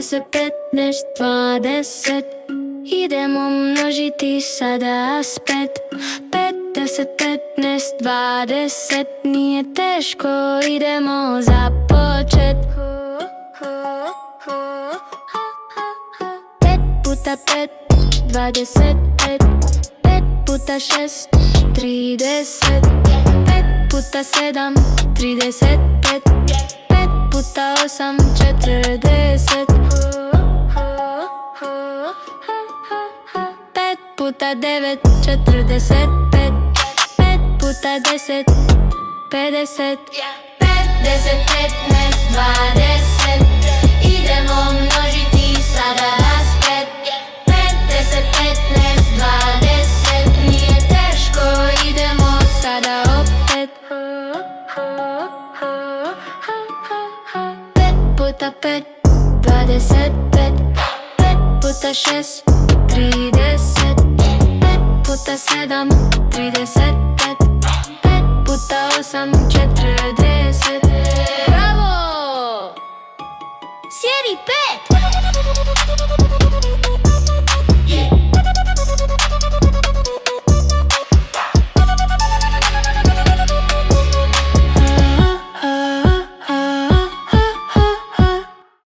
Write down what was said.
10, 15, 20. Idemo množiti sada spet. 5, 10, 15, 20. Nije teško, idemo započet. 5 puta 5, 25. 5 puta 6, 30. 5 puta 7, 35. 5 puta 8, 40. 5 puta 9, 45. 5 puta 10, 50. 5, 10, 15, 20. Idemo množiti sada spet. 5, 10, 15, 20. Nije teško, idemo sada opet. 5 puta 5, 25. 5 puta 6, 30. 5 puta 7, 35. 5 puta 8, 40. Bravo! Sjedi 5!